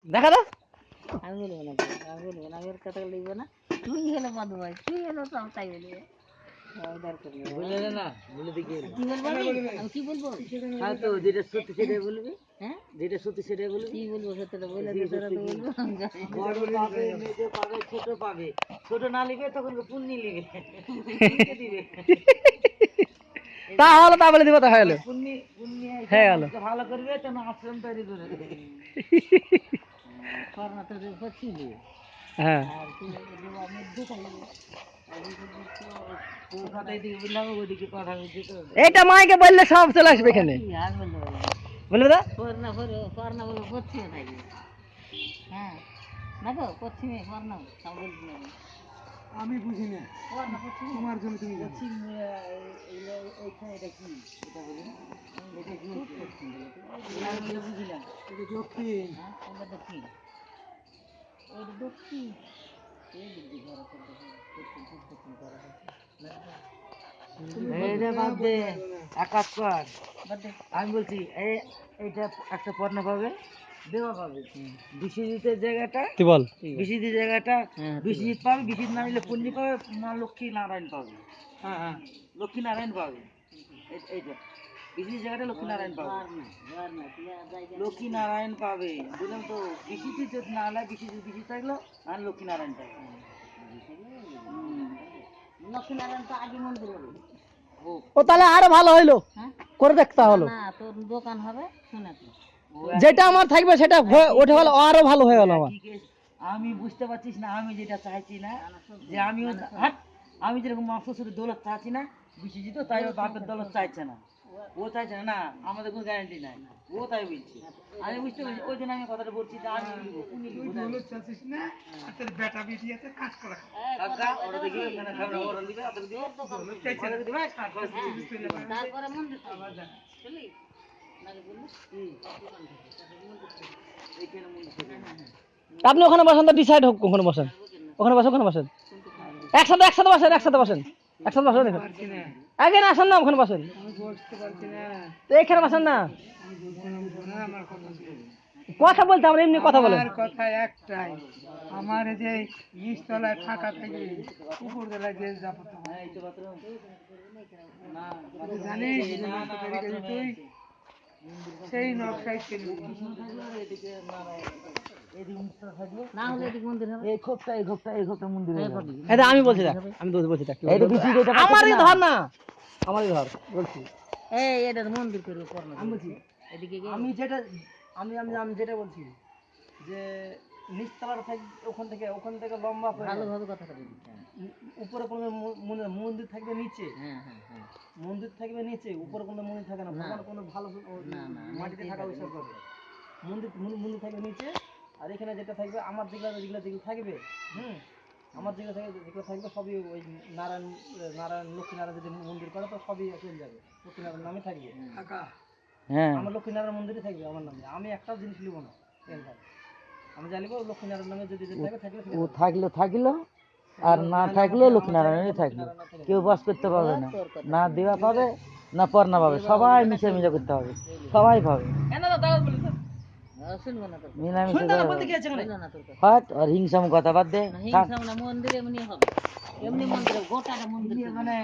দেখা দাও আমি বলবো না, আমি বলবো না, আমি ওর কথা লিখবো না। তুই হলো মধু ভাই, তুই হলো সব তাই বলবে। দরকার নেই। বলে না বলে দেখি কি বলবো আমি কি বলবো? হ্যাঁ তো যেটা সত্যি সেটাই বলবি, হ্যাঁ যেটা সত্যি সেটাই বলবি। কি বলবো সত্যটা বলে দে, তোরা তো বলবো। বড় পাবে, মেজো পাবে, ছোট পাবে। ছোট না লিবে তখন পুণ্যি লিবে, দিবে তাহলে তা বলে দিব, তা হয়ে গেল। পুণ্যি পুণ্যি হয়ে গেল। ভালো করবে তখন আশ্রম তৈরি করে দেবে। করোনা তো হচ্ছিলি হ্যাঁ আর তুই মধ্যে থাকবি। তোর কথাই দিকে বললাম, ওইদিকে কথা বলছি তো। এটা মাইকে বললে সব চলে আসবে এখানে, আমি বলতে পারবো না। বলবে দা করোনা বলে পশ্চিমে থাকবি। হ্যাঁ না গো পশ্চিমে করোনা সব বলছি না। আমি বুঝি না করোনা পশ্চিমে তোমার জন্য তুমি পশ্চিম এইখানে এটা কি এটা বলি, এটা কি পশ্চিম বলে তো। আমি এটা বুঝি না। এটা দক্ষিণ। হ্যাঁ ওটা দক্ষিণ, ওইটা দক্ষিণ। এই দিক দিয়ে ঘর আছে, দক্ষিণ পূর্ব দক্ষিণ করা আছে। এইটা বাদ দে, এক কাজ কর। বাদ দে। আমি বলছি এইটা একটা পণ্য পাবে, দেওয়া পাবে। বিশ্বজিতের জায়গাটা, তুই বল। বিশ্বজিৎ জায়গাটা হ্যাঁ, বিশ্বজিৎ পাবে, বিশ্বজিৎ না নিলে পুণ্যি পাবে, মা লক্ষ্মী নারায়ণ পাবে। হ্যাঁ হ্যাঁ, লক্ষ্মী নারায়ণ পাবে। এইটা বিশ্বজিৎ জায়গাটা লক্ষ্মী নারায়ণ পাবে, ঘর না, ঘর না, তুই আর জায়গা লক্ষ্মী নারায়ণ পাবে। বললাম তো বিশ্বজিৎ যদি না হলে বিশ্বজিৎ বিশ্বজিৎ থাকলো, আর লক্ষ্মী নারায়ণ পাবে। লক্ষ্মীনারায়ণ তো আগে মন্দির হবে। ও তাহলে আরো ভালো হইলো, হ্যাঁ করে দেখতে হলো। না তোর দোকান হবে শুনে তো। যেটা আমার থাকবে সেটা ওঠে হলো আরো ভালো হয়ে গেল আমার। কি কেস, আমি বুঝতে পারছিস না, আমি যেটা চাইছি না, যে আমিও হাট, আমি যেরকম মা শ্বশুরের দৌলত চাচ্ছি না, বিশ্বজিৎ তাই ওর বাপের দৌলত চাইছে না, ও চাইছে না। না আমাদের কোনো গ্যারান্টি নাই, ও তাই বলছে। আমি বুঝতে পারছি, ওই জন্য আমি কথাটা বলছি যে আমি নিবো, উনি নিবো। দৌলত চাচ্ছিস না, আর তোর বেটা বেটি আছে কাজ করা। কাকা ওরা দেখি ওখানে খাবার ওরা দিবে, ওদের দিবে, ওদের দিবে, কাজ করে তারপরে মন্দির আবার যা চলি নাকি বললি এইখানে মন্দির থেকে। আপনি ওখানে বসেন, তো ডিসাইড হোক ওখানে বসেন, ওখানে বসেন, ওখানে বসেন, একসাথে একসাথে বসেন, একসাথে বসেন, একসাথে বসেন। আগে না আসেন না, ওখানে বসেন, তো এইখানে বসেন না। কথা বলতে আমরা এমনি কথা বলেন। কথা একটাই, আমার এই যে নিচতলায় ফাঁকা থাকবে, উপরতলায় যে যাবো জানিস, তুই সেই নকশায় না হলে এদিকে মন্দির হবে। এই খোপটা এই খোপটা এই খোপটা মন্দির হয়ে যাবে। এটা আমি বলছি, দেখ আমি বলছি, দেখ আমারই ধর না, আমারই ধর বলছি। এই এটা মন্দির করবে করোনা আমি বলছি, এদিকে গিয়ে আমি যেটা আমি আমি আমি যেটা বলছি যে নিচতলার ওখান থেকে লম্বা করে ভালোভাবে কথাটা বলি। উপরে কোনো মন্দির থাকবে নিচে, হ্যাঁ হ্যাঁ হ্যাঁ মন্দির থাকবে নিচে, উপরে কোনো মন্দির থাকে না। ভগবান কোনো ভালো না না মাটিতে থাকা উৎসব করে, মন্দির মন্দির থাকবে নিচে। আর এখানে যেটা থাকবে আমার যেগুলো থাকবে, আমার যেগুলো থাকবে সবই ওই নারায়ণ নারায়ণ লক্ষ্মীনারায়ণ যদি মন্দির করে তো সবই চলে যাবে, লক্ষ্মীনারায়ণ নামে থাকবে। হ্যাঁ আমার লক্ষ্মীনারায়ণ মন্দিরই থাকবে আমার নামে, আমি একটা জিনিস নিব না। আমি জানিব লক্ষ্মীনারায়ণ নামে যদি থাকবে ও থাকলো থাকলো, আর না থাকলেও লক্ষ্মীনারায়ণই থাকলো, কেউ বাস করতে পারবে না, না দেওয়া পাবে না পর্ণা পাবে, সবাই মিশে মিশে করতে হবে, সবাই পাবে শুনবো না তোর মিলামিশে শুনবো না তোর কথা। হট। আর হিংসাম কথা বাদ দে, হিংসা না, মন্দিরে এমনি হবে, এমনি মন্দিরে গোটাটা মন্দির মানে